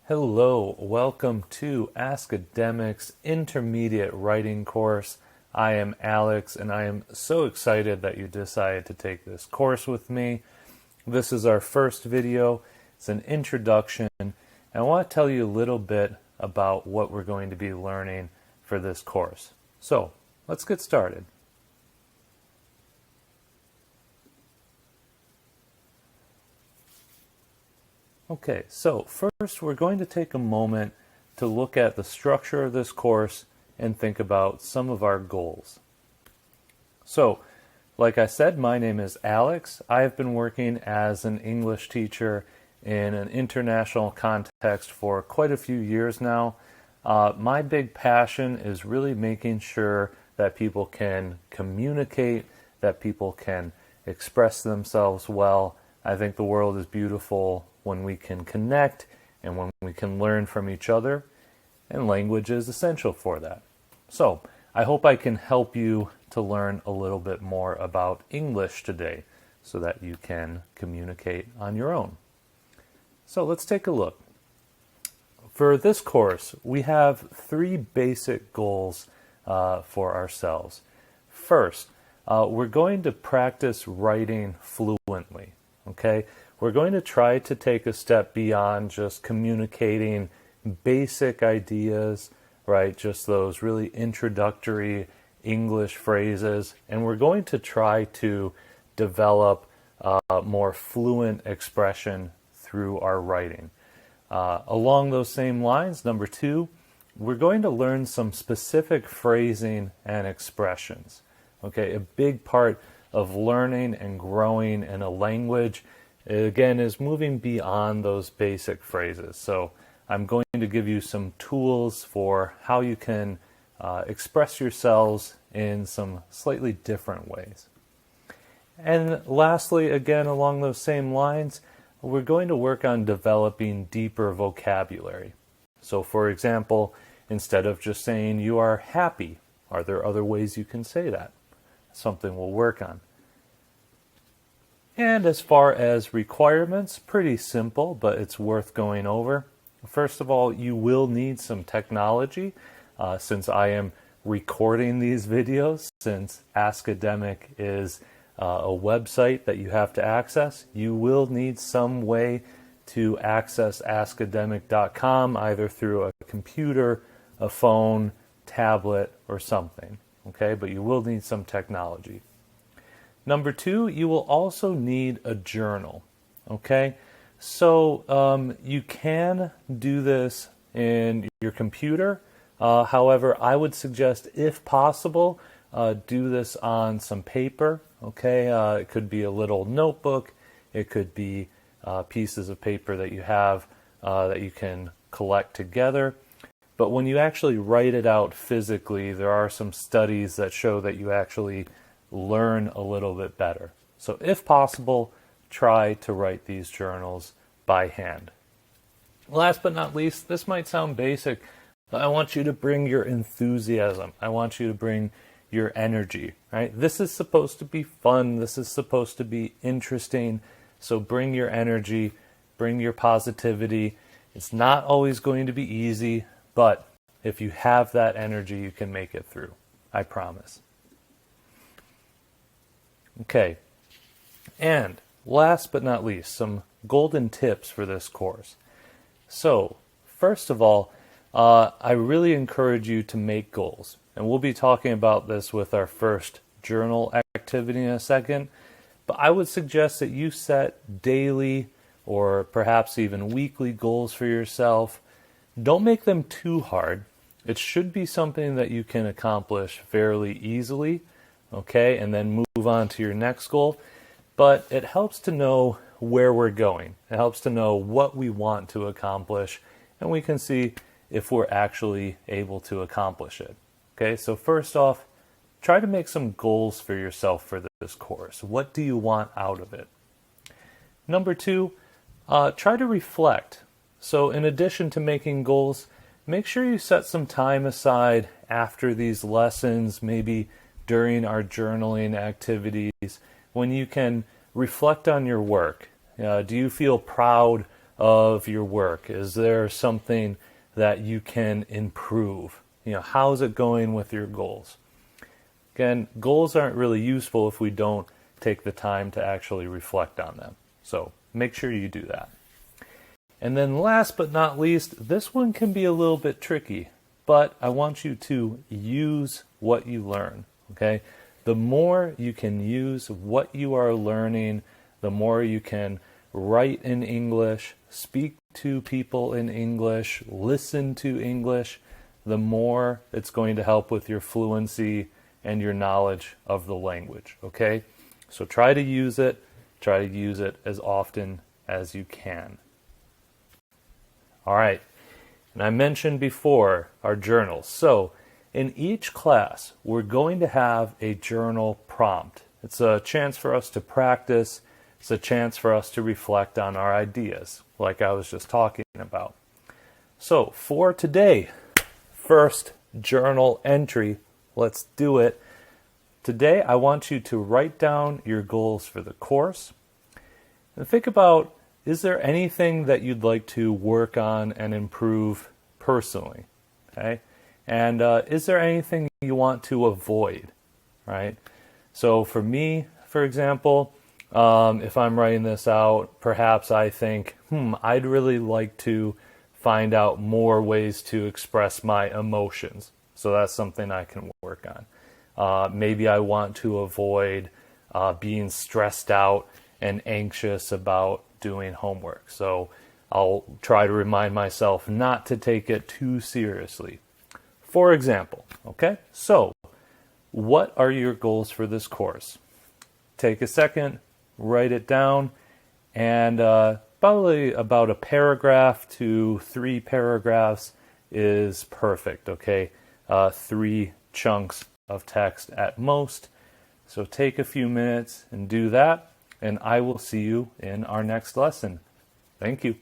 Hello, welcome to Askademic's intermediate writing course. I am Alex and I am so excited that you decided to take this course with me. This is our first video. It's an introduction and I want to tell you a little bit about what we're going to be learning for this course. So, let's get started. Okay, so first we're going to take a moment to look at the structure of this course and think about some of our goals. So, like I said, my name is Alex. I have been working as an English teacher in an international context for quite a few years now. My big passion is really making sure that people can communicate, that people can express themselves well. I think the world is beautiful when we can connect and when we can learn from each other, and language is essential for that. So, I hope I can help you to learn a little bit more about English today so that you can communicate on your own. So, let's take a look. For this course, we have three basic goals for ourselves. First, we're going to practice writing fluently, okay? We're going to try to take a step beyond just communicating basic ideas, right? Just those really introductory English phrases. And we're going to try to develop more fluent expression through our writing. Along those same lines, number two, we're going to learn some specific phrasing and expressions. Okay, a big part of learning and growing in a language, again, is moving beyond those basic phrases. So I'm going to give you some tools for how you can express yourselves in some slightly different ways. And lastly, again, along those same lines, we're going to work on developing deeper vocabulary. So for example, instead of just saying you are happy, are there other ways you can say that? Something we'll work on. And as far as requirements, pretty simple, but it's worth going over. First of all, you will need some technology since I am recording these videos, since Askademic is a website that you have to access. You will need some way to access askademic.com, either through a computer, a phone, tablet, or something. Okay, but you will need some technology. Number two, you will also need a journal, okay? So you can do this in your computer. However, I would suggest, if possible, do this on some paper, okay? It could be a little notebook. It could be pieces of paper that you have that you can collect together. But when you actually write it out physically, there are some studies that show that you actually learn a little bit better. So if possible, try to write these journals by hand. Last but not least, this might sound basic, but I want you to bring your enthusiasm. I want you to bring your energy, right? This is supposed to be fun. This is supposed to be interesting. So bring your energy, bring your positivity. It's not always going to be easy, but if you have that energy, you can make it through. I promise. Okay, and last but not least, some golden tips for this course. So, first of all, I really encourage you to make goals. And we'll be talking about this with our first journal activity in a second. But I would suggest that you set daily or perhaps even weekly goals for yourself. Don't make them too hard. It should be something that you can accomplish fairly easily. Okay, and then move on to your next goal. But it helps to know where we're going. It helps to know what we want to accomplish, and we can see if we're actually able to accomplish it. Okay, so first off, try to make some goals for yourself for this course. What do you want out of it? Number two, try to reflect. So in addition to making goals, make sure you set some time aside after these lessons, maybe during our journaling activities, when you can reflect on your work. Do you feel proud of your work? Is there something that you can improve? How's it going with your goals? Again, goals aren't really useful if we don't take the time to actually reflect on them. So make sure you do that. And then last but not least, this one can be a little bit tricky, but I want you to use what you learn, okay? The more you can use what you are learning, the more you can write in English, speak to people in English, listen to English, the more it's going to help with your fluency and your knowledge of the language, okay? So try to use it as often as you can. All right, and I mentioned before our journals. So in each class, we're going to have a journal prompt. It's a chance for us to practice. It's a chance for us to reflect on our ideas, like I was just talking about. So for today, first journal entry, let's do it. Today, I want you to write down your goals for the course and think about, is there anything that you'd like to work on and improve personally? Okay? And is there anything you want to avoid? Right? So for me, for example, if I'm writing this out, perhaps I think, I'd really like to find out more ways to express my emotions. So that's something I can work on. Maybe I want to avoid being stressed out and anxious about doing homework. So I'll try to remind myself not to take it too seriously. For example, okay? So what are your goals for this course? Take a second, write it down, and probably about a paragraph to 3 paragraphs is perfect, okay? 3 chunks of text at most. So take a few minutes and do that, and I will see you in our next lesson. Thank you.